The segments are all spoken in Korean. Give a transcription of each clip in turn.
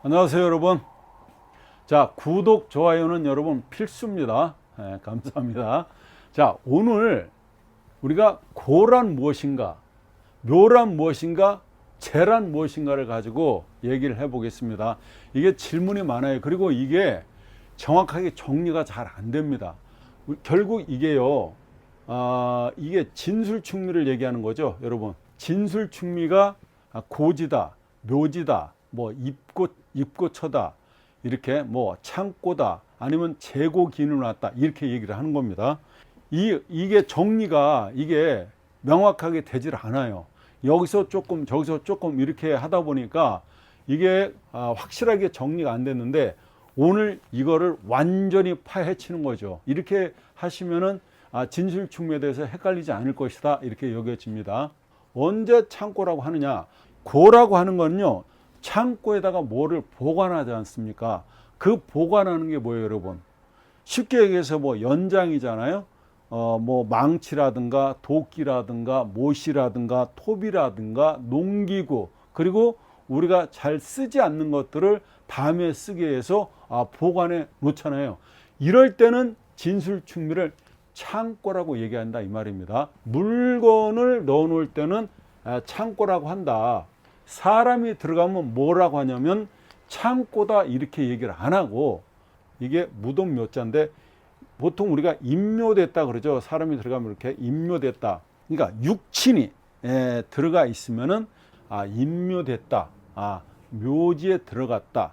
안녕하세요 여러분. 자, 구독 좋아요는 여러분 필수입니다. 감사합니다. 자, 오늘 우리가 고란 무엇인가, 묘란 무엇인가, 재란 무엇인가를 가지고 얘기를 해 보겠습니다. 이게 질문이 많아요. 그리고 이게 정확하게 정리가 잘 안 됩니다. 결국 이게요, 이게 진술충미를 얘기하는 거죠 여러분. 진술충미가 고지다, 묘지다, 뭐 입고처다, 이렇게 뭐 창고다, 아니면 재고기인을 놨다, 이렇게 얘기를 하는 겁니다. 이게 정리가 이게 명확하게 되질 않아요. 여기서 조금 저기서 조금 이렇게 하다 보니까 이게 확실하게 정리가 안 됐는데, 오늘 이거를 완전히 파헤치는 거죠. 이렇게 하시면은 진술충미에 대해서 헷갈리지 않을 것이다, 이렇게 여겨집니다. 언제 창고라고 하느냐? 고라고 하는 거는요, 창고에다가 뭐를 보관하지 않습니까? 그 보관하는 게 뭐예요 여러분? 쉽게 얘기해서 뭐 연장이잖아요. 뭐 망치라든가 도끼라든가 못이라든가 톱이라든가 농기구, 그리고 우리가 잘 쓰지 않는 것들을 다음에 쓰기 위해서 보관해 놓잖아요. 이럴 때는 진술충미를 창고라고 얘기한다, 이 말입니다. 물건을 넣어 놓을 때는 창고라고 한다. 사람이 들어가면 뭐라고 하냐면 창고다, 이렇게 얘기를 안 하고, 이게 무덤 묘자인데 보통 우리가 임묘됐다 그러죠. 사람이 들어가면 이렇게 임묘됐다. 그러니까 육친이 들어가 있으면은 임묘됐다, 묘지에 들어갔다,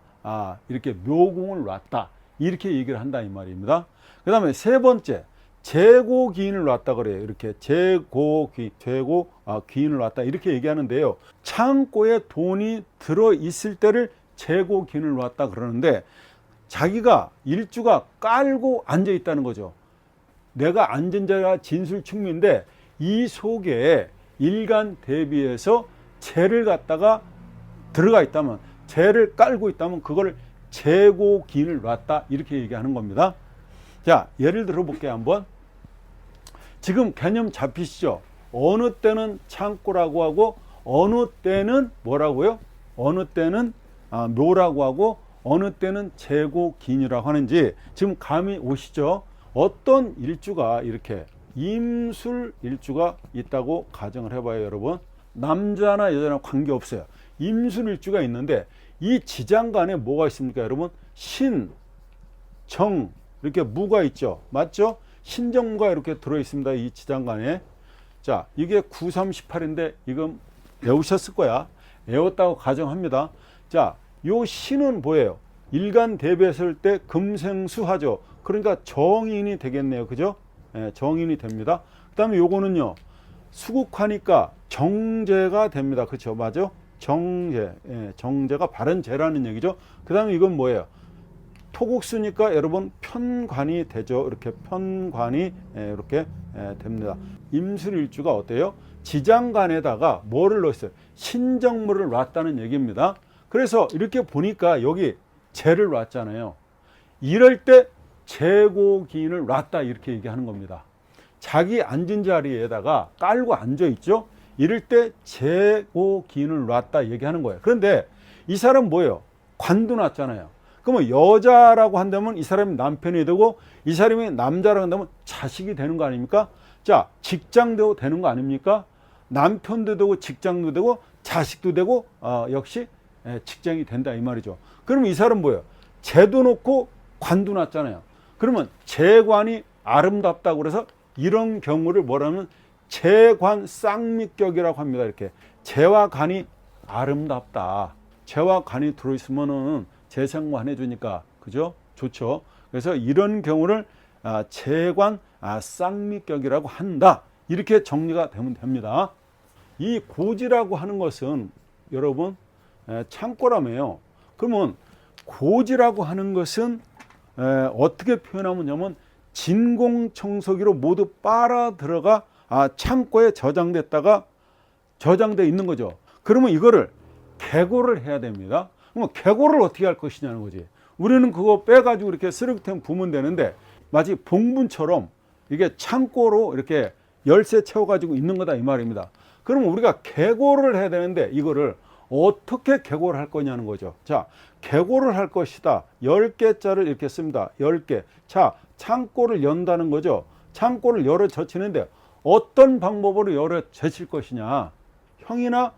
이렇게 묘궁을 놨다, 이렇게 얘기를 한다, 이 말입니다. 그 다음에 세 번째, 재고기인을 놨다 그래요. 이렇게 재고기인을 놨다, 이렇게 얘기하는데요. 창고에 돈이 들어 있을 때를 재고기인을 놨다 그러는데, 자기가 일주가 깔고 앉아 있다는 거죠. 내가 앉은 자가 진술충미인데 이 속에 일간 대비해서 재를 갖다가 들어가 있다면, 재를 깔고 있다면 그걸 재고기인을 놨다, 이렇게 얘기하는 겁니다. 자, 예를 들어 볼게요 한번. 지금 개념 잡히시죠? 어느 때는 창고라고 하고, 어느 때는 뭐라고요? 어느 때는 묘라고 하고, 어느 때는 재고기인이라고 하는지 지금 감이 오시죠? 어떤 일주가 이렇게 임술 일주가 있다고 가정을 해봐요 여러분. 남자나 여자나 관계없어요. 임술 일주가 있는데 이 지장간에 뭐가 있습니까 여러분? 신, 정, 이렇게 무가 있죠. 맞죠? 신정무가 이렇게 들어 있습니다, 이 지장간에. 자, 이게 9, 3, 18인데 이건 외우셨을 거야. 외웠다고 가정합니다. 자, 요 신은 뭐예요? 일간 대비했을 때 금생수하죠. 그러니까 정인이 되겠네요. 그죠? 정인이 됩니다. 그 다음에 요거는요, 수국하니까 정제가 됩니다. 그렇죠? 맞죠? 정제. 정제가 바른 제라는 얘기죠. 그 다음에 이건 뭐예요? 토국수니까 여러분 편관이 되죠. 이렇게 편관이 이렇게 됩니다. 임술일주가 어때요? 지장간에다가 뭐를 넣었어요? 신정물을 놨다는 얘기입니다. 그래서 이렇게 보니까 여기 재를 놨잖아요. 이럴 때 재고기인을 놨다, 이렇게 얘기하는 겁니다. 자기 앉은 자리에다가 깔고 앉아 있죠. 이럴 때 재고기인을 놨다 얘기하는 거예요. 그런데 이 사람 뭐예요? 관도 놨잖아요. 그러면 여자라고 한다면 이 사람이 남편이 되고, 이 사람이 남자라고 한다면 자식이 되는 거 아닙니까? 자, 직장도 되는 거 아닙니까? 남편도 되고 직장도 되고 자식도 되고 역시 직장이 된다, 이 말이죠. 그러면 이 사람 뭐예요? 재도 놓고 관도 놨잖아요. 그러면 재관이 아름답다고 그래서 이런 경우를 뭐라면 재관 쌍미격이라고 합니다. 이렇게 재와 관이 아름답다. 재와 관이 들어있으면은 재생만 해주니까, 그죠? 좋죠. 그래서 이런 경우를 재관 쌍미격이라고 한다, 이렇게 정리가 되면 됩니다. 이 고지라고 하는 것은 여러분 창고라며요. 그러면 고지라고 하는 것은 어떻게 표현하면 진공청소기로 모두 빨아 들어가 창고에 저장되어 있는 거죠. 그러면 이거를 개고를 해야 됩니다. 그럼 개고를 어떻게 할 것이냐는 거지. 우리는 그거 빼가지고 이렇게 쓰레기통 부으면 되는데, 마치 봉분처럼 이게 창고로 이렇게 열쇠 채워가지고 있는 거다, 이 말입니다. 그러면 우리가 개고를 해야 되는데 이거를 어떻게 계고를 할 거냐는 거죠. 자, 계고를 할 것이다. 10개짜리를 이렇게 씁니다. 10개. 자, 창고를 연다는 거죠. 창고를 열어 젖히는데 어떤 방법으로 열어 젖힐 것이냐. 형이나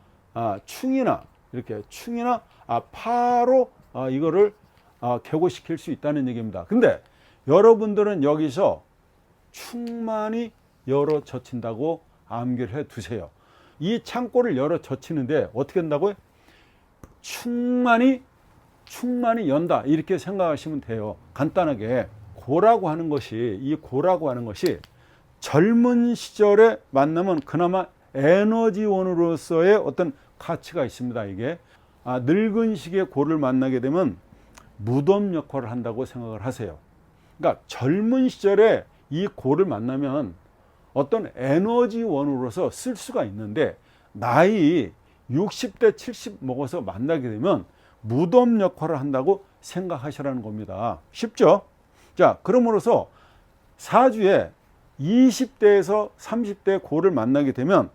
충이나 이렇게 충이나 파로 이거를 계고시킬 수 있다는 얘기입니다. 근데 여러분들은 여기서 충만이 열어 젖힌다고 암기를 해 두세요. 이 창고를 열어 젖히는데 어떻게 된다고요? 충만이 연다 이렇게 생각하시면 돼요. 간단하게 고라고 하는 것이 이 고라고 하는 것이 젊은 시절에 만나면 그나마 에너지원으로서의 어떤 가치가 있습니다. 이게 늙은 시기에 고를 만나게 되면 무덤 역할을 한다고 생각을 하세요. 그러니까 젊은 시절에 이 고를 만나면 어떤 에너지원으로서 쓸 수가 있는데 나이 60대 70 먹어서 만나게 되면 무덤 역할을 한다고 생각하시라는 겁니다. 쉽죠? 자, 그러므로서 사주에 20대에서 30대 고를 만나게 되면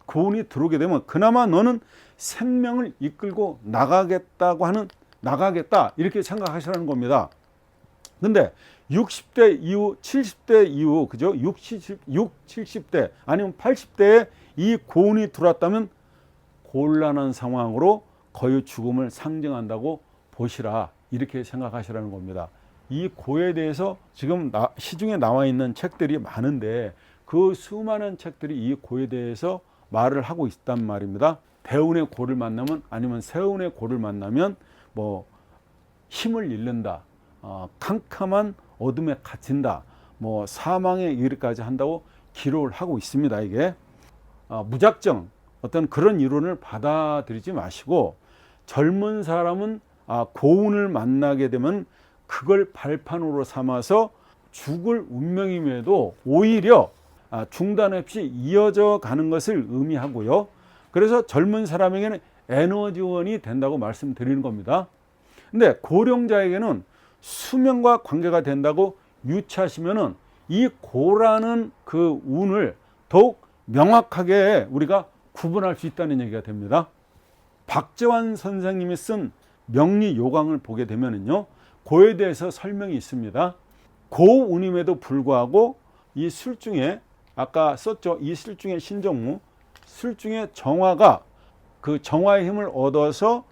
고운이 들어오게 되면 그나마 너는 생명을 이끌고 나가겠다 이렇게 생각하시라는 겁니다. 근데 60대 이후 70대 이후 그죠? 70대 아니면 80대에 이 고운이 들어왔다면 곤란한 상황으로 거의 죽음을 상징한다고 보시라 이렇게 생각하시라는 겁니다. 이 고에 대해서 지금 시중에 나와 있는 책들이 많은데 그 수많은 책들이 이 고에 대해서 말을 하고 있단 말입니다. 대운의 고를 만나면 아니면 세운의 고를 만나면 뭐 힘을 잃는다, 캄캄한 어둠에 갇힌다, 뭐 사망에 이르기까지 한다고 기록을 하고 있습니다. 이게 무작정 어떤 그런 이론을 받아들이지 마시고 젊은 사람은 고운을 만나게 되면 그걸 발판으로 삼아서 죽을 운명임에도 오히려 중단 없이 이어져 가는 것을 의미하고요. 그래서 젊은 사람에게는 에너지원이 된다고 말씀드리는 겁니다. 근데 고령자에게는 수명과 관계가 된다고 유추하시면은 이 고라는 그 운을 더욱 명확하게 우리가 구분할 수 있다는 얘기가 됩니다. 박재환 선생님이 쓴 명리요강을 보게 되면은요, 고에 대해서 설명이 있습니다. 고운임에도 불구하고 이 술중에 아까 썼죠. 이 술중의 신정무, 술중의 정화가 그 정화의 힘을 얻어서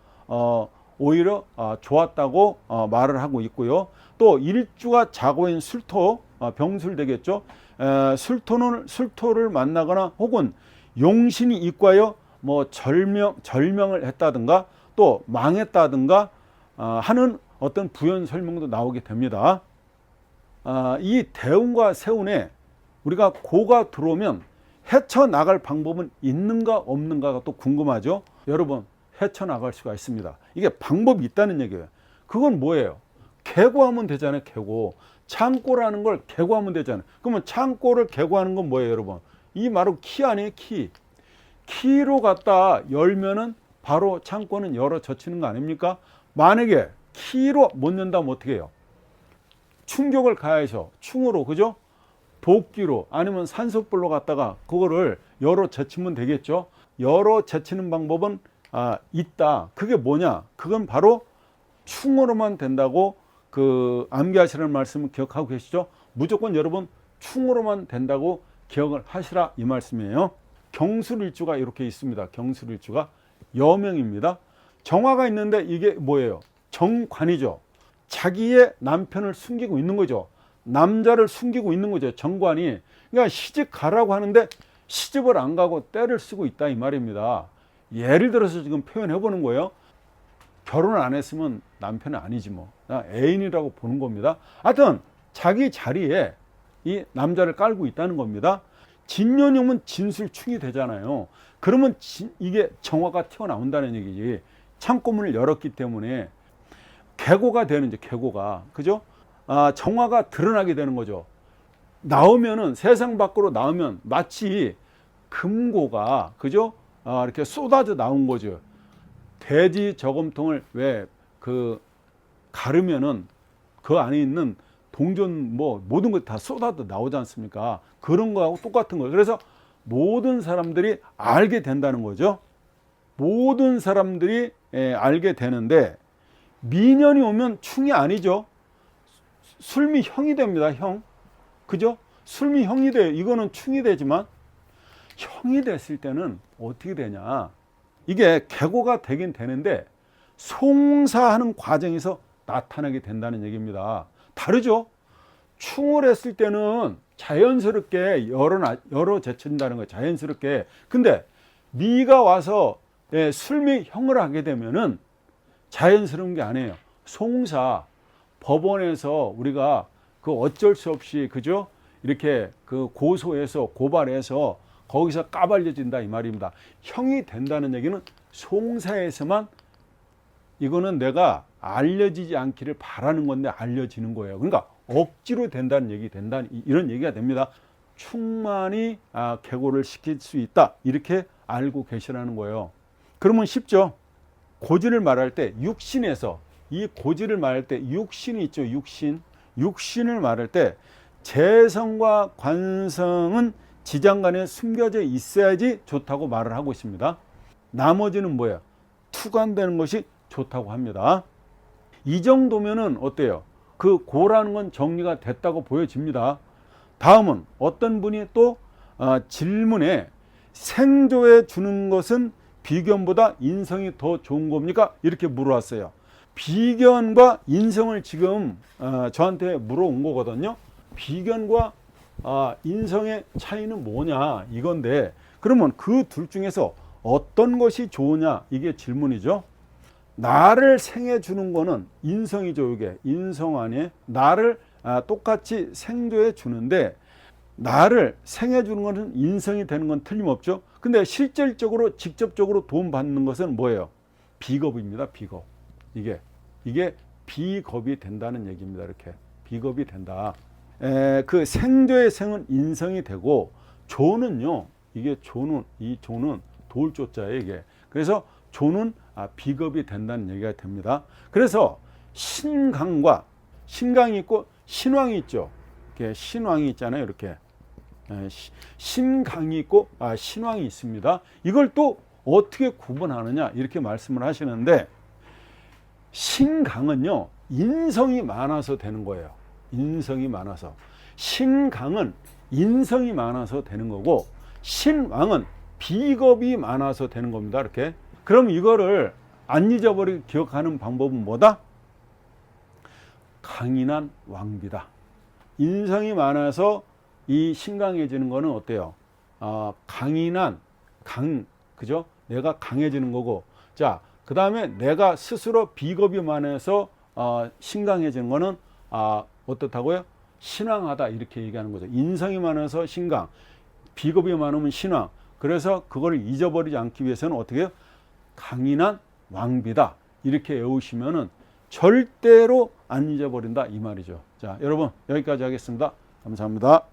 오히려 좋았다고 말을 하고 있고요. 또 일주가 자고인 술토, 병술 되겠죠. 술토를 만나거나 혹은 용신이 입과여 뭐 절명을 했다든가 또 망했다든가 하는 어떤 부연 설명도 나오게 됩니다. 이 대운과 세운에 우리가 고가 들어오면 헤쳐나갈 방법은 있는가 없는가가 또 궁금하죠. 여러분, 헤쳐나갈 수가 있습니다. 이게 방법이 있다는 얘기예요. 그건 뭐예요? 계고하면 되잖아요. 계고. 창고라는 걸 계고하면 되잖아요. 그러면 창고를 계고하는 건 뭐예요, 여러분? 이 바로 키 아니에요, 키. 키로 갖다 열면은 바로 창고는 열어 젖히는 거 아닙니까? 만약에 키로 못 연다면 어떻게 해요? 충격을 가해서 충으로, 그죠? 도끼로 아니면 산소불로 갖다가 그거를 열어 젖히면 되겠죠. 열어 젖히는 방법은 있다. 그게 뭐냐? 그건 바로 충으로만 된다고 그 암기하시라는 말씀을 기억하고 계시죠? 무조건 여러분 충으로만 된다고 기억을 하시라 이 말씀이에요. 경술일주가 이렇게 있습니다. 경술일주가 여명입니다. 정화가 있는데 이게 뭐예요? 정관이죠. 자기의 남편을 숨기고 있는 거죠. 남자를 숨기고 있는 거죠. 정관이. 그러니까 시집 가라고 하는데 시집을 안 가고 때를 쓰고 있다 이 말입니다. 예를 들어서 지금 표현해 보는 거예요. 결혼을 안 했으면 남편은 아니지 뭐. 애인이라고 보는 겁니다. 하여튼 자기 자리에 이 남자를 깔고 있다는 겁니다. 진년이면 진술충이 되잖아요. 그러면 이게 정화가 튀어나온다는 얘기지. 창고문을 열었기 때문에 계고가 되는 거죠. 계고가. 그죠? 정화가 드러나게 되는 거죠. 나오면은 세상 밖으로 나오면 마치 금고가 그죠? 이렇게 쏟아져 나온 거죠. 돼지 저금통을 왜 그 가르면은 그 안에 있는 동전 뭐 모든 것 다 쏟아져 나오지 않습니까? 그런 거하고 똑같은 거예요. 그래서 모든 사람들이 알게 된다는 거죠. 모든 사람들이 알게 되는데, 미년이 오면 충이 아니죠. 술미 형이 됩니다. 형. 그죠? 술미 형이 돼요. 이거는 충이 되지만 형이 됐을 때는 어떻게 되냐, 이게 계고가 되긴 되는데 송사하는 과정에서 나타나게 된다는 얘기입니다. 다르죠? 충을 했을 때는 자연스럽게 열어 제친다는 거예요. 자연스럽게. 근데 미가 와서 술미형을 하게 되면은 자연스러운 게 아니에요. 송사, 법원에서 우리가 그 어쩔 수 없이, 그죠? 이렇게 그 고소해서 고발해서 거기서 까발려진다 이 말입니다. 형이 된다는 얘기는 송사에서만, 이거는 내가 알려지지 않기를 바라는 건데 알려지는 거예요. 그러니까 억지로 된다는 얘기, 이런 얘기가 됩니다. 충만이 계고를 시킬 수 있다, 이렇게 알고 계시라는 거예요. 그러면 쉽죠? 고지를 말할 때 육신에서, 이 고지를 말할 때 육신이 있죠. 육신을 말할 때 재성과 관성은 지장간에 숨겨져 있어야지 좋다고 말을 하고 있습니다. 나머지는 뭐예요? 투관되는 것이 좋다고 합니다. 이 정도면은 어때요? 그 고라는 건 정리가 됐다고 보여집니다. 다음은 어떤 분이 또 질문에 생조에 주는 것은 비견보다 인성이 더 좋은 겁니까? 이렇게 물어왔어요. 비견과 인성을 지금 저한테 물어온 거거든요. 비견과 인성의 차이는 뭐냐 이건데, 그러면 그 둘 중에서 어떤 것이 좋으냐, 이게 질문이죠. 나를 생해 주는 거는 인성이죠. 이게 인성 안에 나를 똑같이 생조해 주는데, 나를 생해 주는 것은 인성이 되는 건 틀림없죠. 근데 실질적으로 직접적으로 도움 받는 것은 뭐예요? 비겁입니다. 비겁. 이게 비겁이 된다는 얘기입니다. 이렇게 비겁이 된다. 그 생조의 생은 인성이 되고, 조는요, 이게 이 조는 돌조자예요, 이게. 그래서 조는 비겁이 된다는 얘기가 됩니다. 그래서 신강이 있고 신왕이 있죠. 이렇게 신왕이 있잖아요, 이렇게. 신강이 있고 신왕이 있습니다. 이걸 또 어떻게 구분하느냐, 이렇게 말씀을 하시는데, 신강은요, 인성이 많아서 되는 거예요. 인성이 많아서. 신강은 인성이 많아서 되는 거고, 신왕은 비겁이 많아서 되는 겁니다. 이렇게. 그럼 이거를 안 잊어버리고 기억하는 방법은 뭐다? 강인한 왕비다. 인성이 많아서 이 신강해지는 거는 어때요? 그죠? 내가 강해지는 거고. 자, 그 다음에 내가 스스로 비겁이 많아서 신강해지는 거는 어떻다고요? 신왕하다, 이렇게 얘기하는 거죠. 인성이 많아서 신강, 비겁이 많으면 신왕. 그래서 그걸 잊어버리지 않기 위해서는 어떻게 해요? 강인한 왕비다, 이렇게 외우시면은 절대로 안 잊어버린다 이 말이죠. 자, 여러분 여기까지 하겠습니다. 감사합니다.